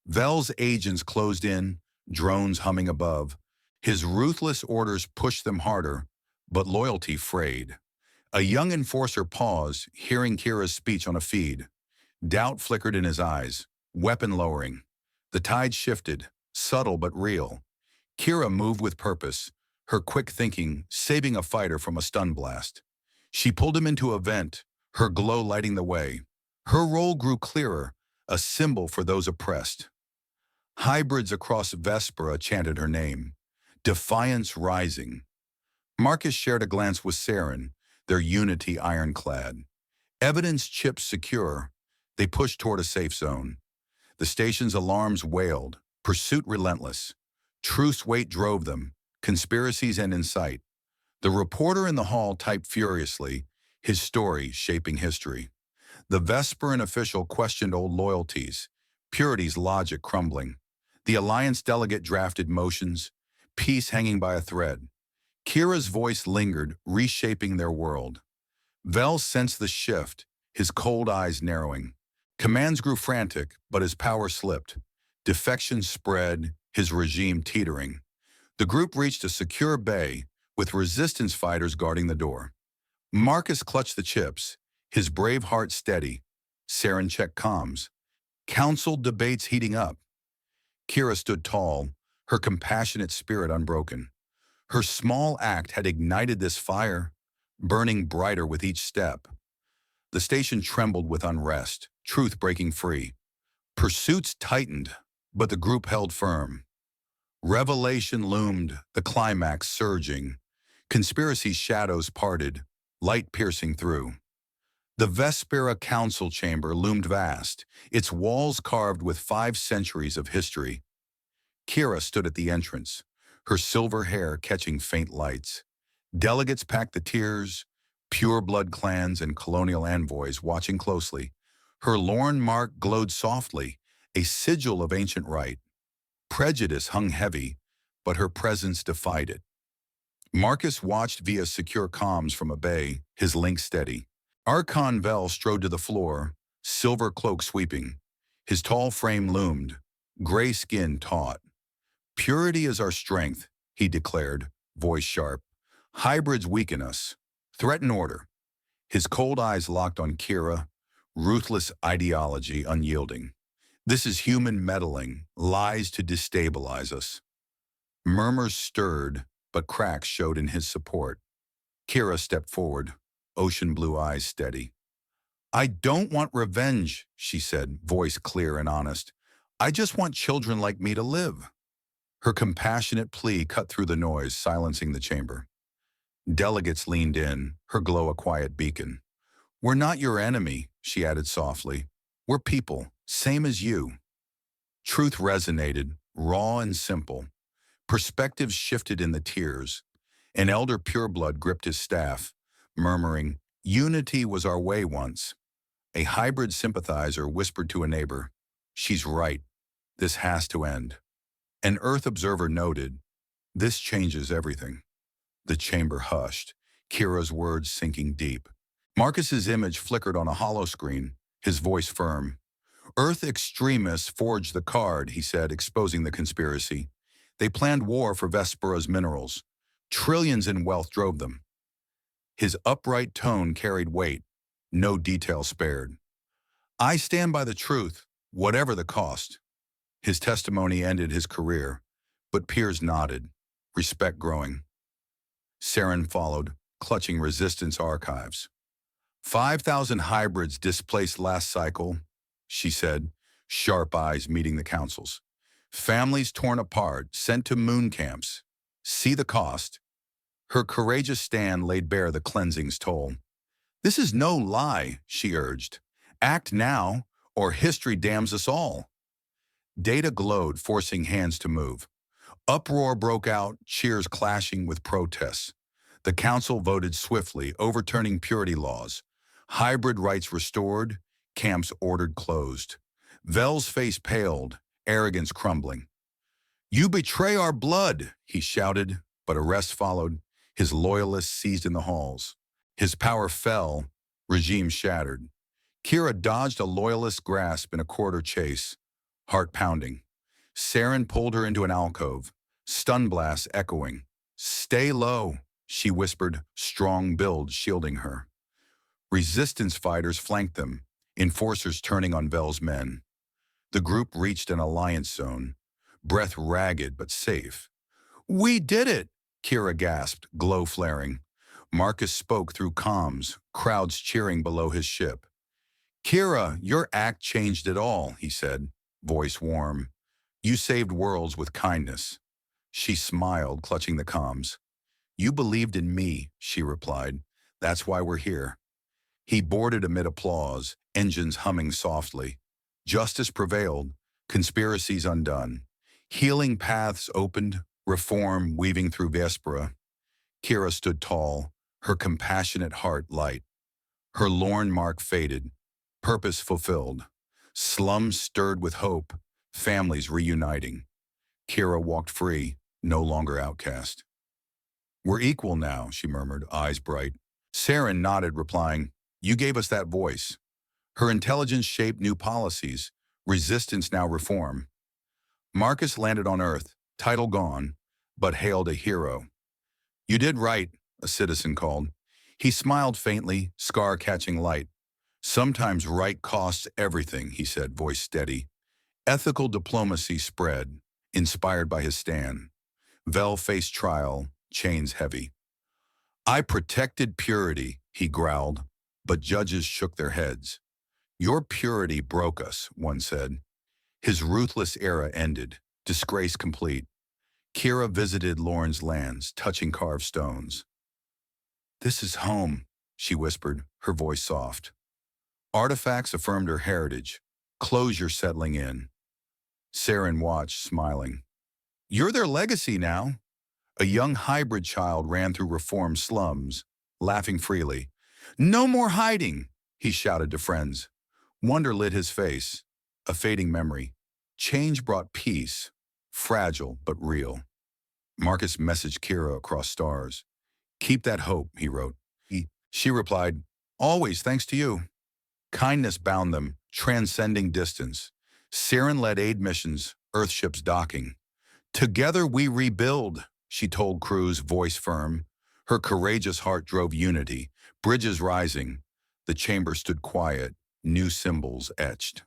Vel's agents closed in, drones humming above. His ruthless orders pushed them harder, but loyalty frayed. A young enforcer paused, hearing Kira's speech on a feed. Doubt flickered in his eyes, weapon lowering. The tide shifted, subtle but real. Kira moved with purpose, her quick thinking saving a fighter from a stun blast. She pulled him into a vent, her glow lighting the way. Her role grew clearer, a symbol for those oppressed. Hybrids across Vespera chanted her name, defiance rising. Marcus shared a glance with Saren, their unity ironclad. Evidence chips secure, they pushed toward a safe zone. The station's alarms wailed, pursuit relentless. Truth's weight drove them, conspiracies end in sight. The reporter in the hall typed furiously, his story shaping history. The Vesperan official questioned old loyalties, purity's logic crumbling. The Alliance delegate drafted motions, peace hanging by a thread. Kira's voice lingered, reshaping their world. Vel sensed the shift, his cold eyes narrowing. Commands grew frantic, but his power slipped. Defection spread, his regime teetering. The group reached a secure bay, with resistance fighters guarding the door. Marcus clutched the chips, his brave heart steady. Saren checked comms. Council debates heating up. Kira stood tall, her compassionate spirit unbroken. Her small act had ignited this fire, burning brighter with each step. The station trembled with unrest, truth breaking free. Pursuits tightened, but the group held firm. Revelation loomed, the climax surging. Conspiracy's shadows parted, light piercing through. The Vespera council chamber loomed vast, its walls carved with 5 centuries of history. Kira stood at the entrance, her silver hair catching faint lights. Delegates packed the tiers, pure-blood clans and colonial envoys watching closely. Her lorn mark glowed softly, a sigil of ancient right. Prejudice hung heavy, but her presence defied it. Marcus watched via secure comms from a bay, his link steady. Archon Vel strode to the floor, silver cloak sweeping. His tall frame loomed, gray skin taut. "Purity is our strength," he declared, voice sharp. "Hybrids weaken us. Threaten order." His cold eyes locked on Kira, ruthless ideology unyielding. "This is human meddling, lies to destabilize us." Murmurs stirred, but cracks showed in his support. Kira stepped forward, ocean blue eyes steady. "I don't want revenge," she said, voice clear and honest. "I just want children like me to live." Her compassionate plea cut through the noise, silencing the chamber. Delegates leaned in, her glow a quiet beacon. "We're not your enemy," she added softly. "We're people, same as you." Truth resonated, raw and simple. Perspectives shifted in the tears. An elder pureblood gripped his staff, murmuring, "Unity was our way once." A hybrid sympathizer whispered to a neighbor, "She's right. This has to end." An Earth observer noted, "This changes everything." The chamber hushed, Kira's words sinking deep. Marcus's image flickered on a hollow screen, his voice firm. "Earth extremists forged the card," he said, exposing the conspiracy. "They planned war for Vespera's minerals. Trillions in wealth drove them." His upright tone carried weight, no detail spared. "I stand by the truth, whatever the cost." His testimony ended his career, but peers nodded, respect growing. Saren followed, clutching resistance archives. 5,000 hybrids displaced last cycle," she said, sharp eyes meeting the council's. "Families torn apart, sent to moon camps. See the cost." Her courageous stand laid bare the cleansing's toll. "This is no lie," she urged. "Act now, or history damns us all." Data glowed, forcing hands to move. Uproar broke out, cheers clashing with protests. The council voted swiftly, overturning purity laws. Hybrid rights restored, camps ordered closed. Vel's face paled, arrogance crumbling. "You betray our blood," he shouted, but arrest followed, his loyalists seized in the halls. His power fell, regime shattered. Kira dodged a loyalist's grasp in a corridor chase, heart pounding. Saren pulled her into an alcove, stun blasts echoing. "Stay low," she whispered, strong build shielding her. Resistance fighters flanked them, enforcers turning on Vel's men. The group reached an alliance zone, breath ragged but safe. "We did it!" Kira gasped, glow flaring. Marcus spoke through comms, crowds cheering below his ship. "Kira, your act changed it all," he said, voice warm. "You saved worlds with kindness." She smiled, clutching the comms. "You believed in me," she replied. "That's why we're here." He boarded amid applause, engines humming softly. Justice prevailed, conspiracies undone. Healing paths opened, reform weaving through Vespera. Kira stood tall, her compassionate heart light. Her lorn mark faded, purpose fulfilled. Slums stirred with hope, families reuniting. Kira walked free, no longer outcast. "We're equal now," she murmured, eyes bright. Saren nodded, replying, "You gave us that voice." Her intelligence shaped new policies, resistance now reform. Marcus landed on Earth, title gone, but hailed a hero. "You did right," a citizen called. He smiled faintly, scar catching light. "Sometimes right costs everything," he said, voice steady. Ethical diplomacy spread, inspired by his stand. Vel faced trial, chains heavy. "I protected purity," he growled, but judges shook their heads. Your purity broke us, one said. His ruthless era ended, disgrace complete. Kira visited Lauren's lands, touching carved stones. This is home, she whispered, her voice soft. Artifacts affirmed her heritage, closure settling in. Saren watched, smiling. You're their legacy now. A young hybrid child ran through reform slums, laughing freely. No more hiding, he shouted to friends. Wonder lit his face, a fading memory. Change brought peace, fragile but real. Marcus messaged Kira across stars. Keep that hope, he wrote. She replied, always thanks to you. Kindness bound them, transcending distance. Saren led aid missions, Earthships docking. Together we rebuild, she told crews, voice firm. Her courageous heart drove unity, bridges rising. The chamber stood quiet, new symbols etched.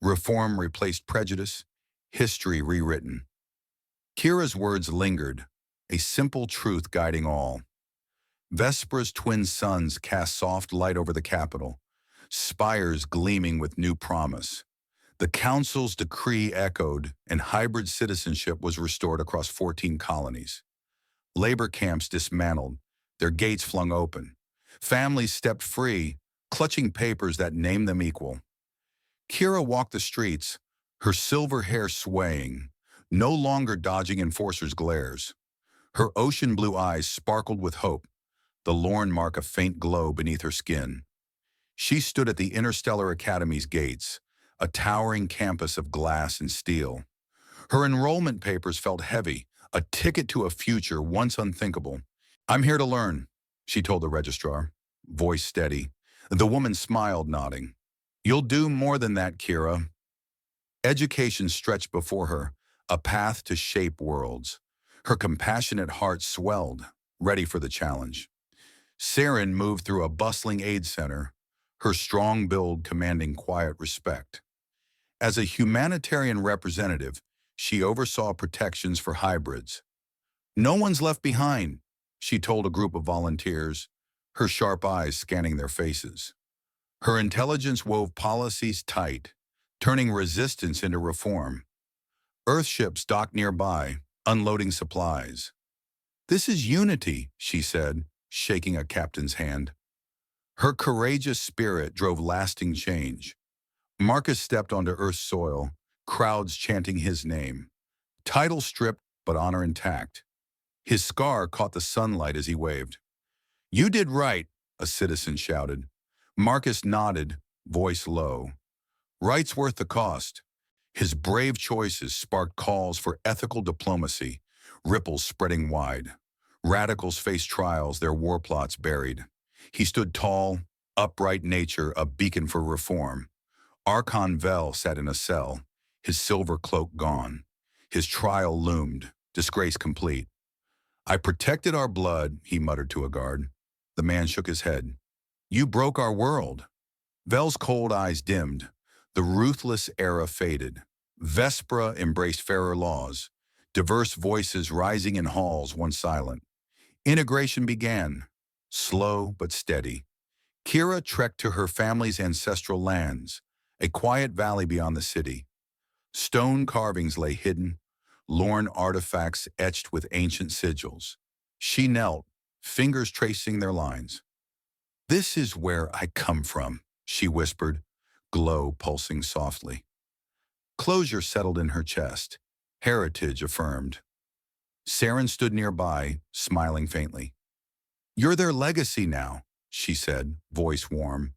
Reform replaced prejudice, history rewritten. Kira's words lingered, a simple truth guiding all. Vespera's twin suns cast soft light over the capital, spires gleaming with new promise. The council's decree echoed, and hybrid citizenship was restored across 14 colonies. Labor camps dismantled, their gates flung open. Families stepped free, clutching papers that named them equal. Kira walked the streets, her silver hair swaying, no longer dodging enforcers' glares. Her ocean blue eyes sparkled with hope, the Lorne mark a faint glow beneath her skin. She stood at the Interstellar Academy's gates, a towering campus of glass and steel. Her enrollment papers felt heavy, a ticket to a future once unthinkable. I'm here to learn, she told the registrar, voice steady. The woman smiled, nodding. You'll do more than that, Kira. Education stretched before her, a path to shape worlds. Her compassionate heart swelled, ready for the challenge. Saren moved through a bustling aid center, her strong build commanding quiet respect. As a humanitarian representative, she oversaw protections for hybrids. No one's left behind, she told a group of volunteers, her sharp eyes scanning their faces. Her intelligence wove policies tight, turning resistance into reform. Earthships docked nearby, unloading supplies. This is unity, she said, shaking a captain's hand. Her courageous spirit drove lasting change. Marcus stepped onto Earth's soil, crowds chanting his name. Title stripped, but honor intact. His scar caught the sunlight as he waved. You did right, a citizen shouted. Marcus nodded, voice low. Right's worth the cost. His brave choices sparked calls for ethical diplomacy, ripples spreading wide. Radicals faced trials, their war plots buried. He stood tall, upright nature, a beacon for reform. Archon Vel sat in a cell, his silver cloak gone. His trial loomed, disgrace complete. I protected our blood, he muttered to a guard. The man shook his head. You broke our world. Vel's cold eyes dimmed. The ruthless era faded. Vespera embraced fairer laws, diverse voices rising in halls once silent. Integration began, slow but steady. Kira trekked to her family's ancestral lands, a quiet valley beyond the city. Stone carvings lay hidden, Lorne artifacts etched with ancient sigils. She knelt, fingers tracing their lines. This is where I come from, she whispered, glow pulsing softly. Closure settled in her chest, heritage affirmed. Saren stood nearby, smiling faintly. You're their legacy now, she said, voice warm.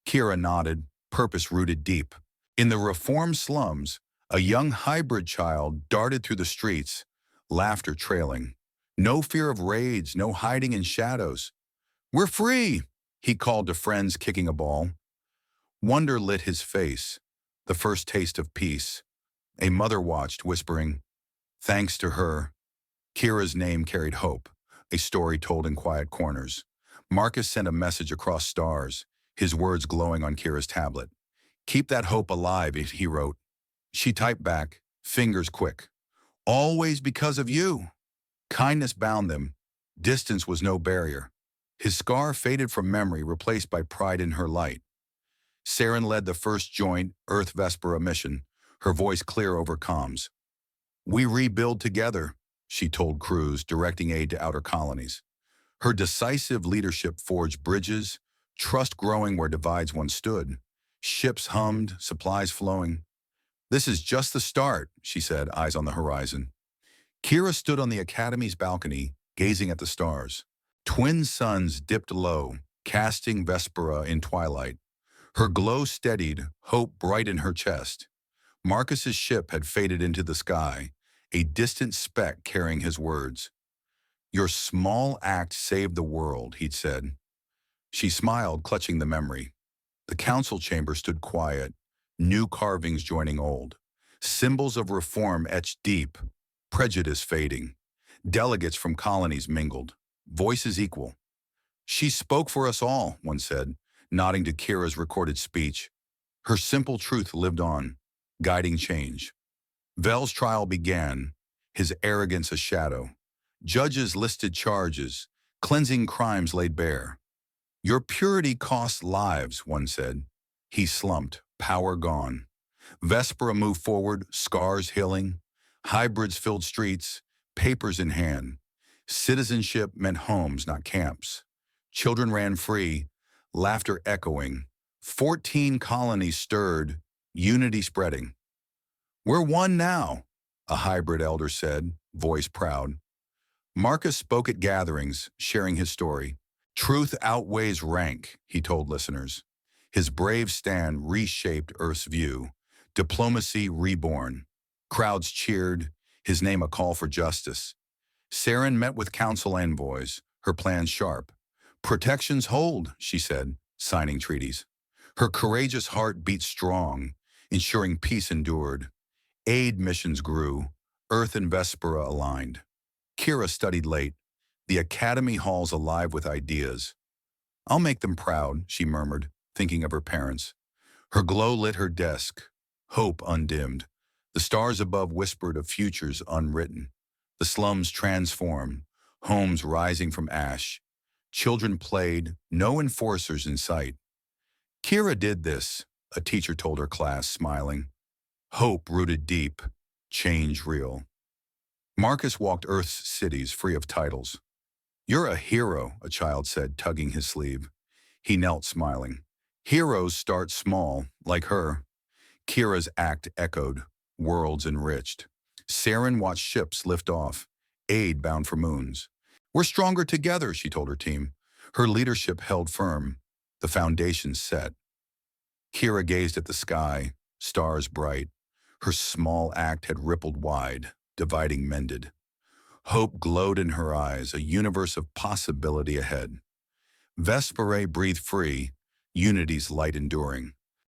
Kira nodded, purpose rooted deep. In the reform slums, a young hybrid child darted through the streets, laughter trailing. No fear of raids, no hiding in shadows. We're free, he called to friends kicking a ball. Wonder lit his face, the first taste of peace. A mother watched, whispering, thanks to her. Kira's name carried hope, a story told in quiet corners. Marcus sent a message across stars, his words glowing on Kira's tablet. Keep that hope alive, he wrote. She typed back, fingers quick. Always because of you. Kindness bound them. Distance was no barrier. His scar faded from memory, replaced by pride in her light. Saren led the first joint Earth Vespera mission, her voice clear over comms. "We rebuild together," she told crews directing aid to outer colonies. Her decisive leadership forged bridges, trust growing where divides once stood. Ships hummed, supplies flowing. "This is just the start," she said, eyes on the horizon. Kira stood on the Academy's balcony, gazing at the stars. Twin suns dipped low, casting Vespera in twilight. Her glow steadied, hope bright in her chest. Marcus's ship had faded into the sky, a distant speck carrying his words. "Your small act saved the world," he'd said. She smiled, clutching the memory. The council chamber stood quiet, new carvings joining old. Symbols of reform etched deep, prejudice fading. Delegates from colonies mingled, voices equal. "She spoke for us all," one said, nodding to Kira's recorded speech. Her simple truth lived on, guiding change. Vel's trial began, his arrogance a shadow. Judges listed charges, cleansing crimes laid bare. "Your purity costs lives," one said. He slumped, power gone. Vespera moved forward, scars healing. Hybrids filled streets, papers in hand. Citizenship meant homes, not camps. Children ran free, laughter echoing. 14 colonies stirred, unity spreading. "We're one now," a hybrid elder said, voice proud. Marcus spoke at gatherings, sharing his story. "Truth outweighs rank," he told listeners. His brave stand reshaped Earth's view. Diplomacy reborn. Crowds cheered, his name a call for justice. Saren met with council envoys, her plans sharp. "Protections hold," she said, signing treaties. Her courageous heart beat strong, ensuring peace endured. Aid missions grew, Earth and Vespera aligned. Kira studied late, the Academy halls alive with ideas. "I'll make them proud," she murmured, thinking of her parents. Her glow lit her desk, hope undimmed. The stars above whispered of futures unwritten. The slums transformed, homes rising from ash. Children played, no enforcers in sight. "Kira did this," a teacher told her class, smiling. Hope rooted deep, change real. Marcus walked Earth's cities free of titles. "You're a hero," a child said, tugging his sleeve. He knelt, smiling. "Heroes start small, like her." Kira's act echoed, worlds enriched. Saren watched ships lift off, aid bound for moons. "We're stronger together," she told her team. Her leadership held firm, the foundations set. Kira gazed at the sky, stars bright. Her small act had rippled wide, dividing mended. Hope glowed in her eyes, a universe of possibility ahead. Vespera breathed free, unity's light enduring.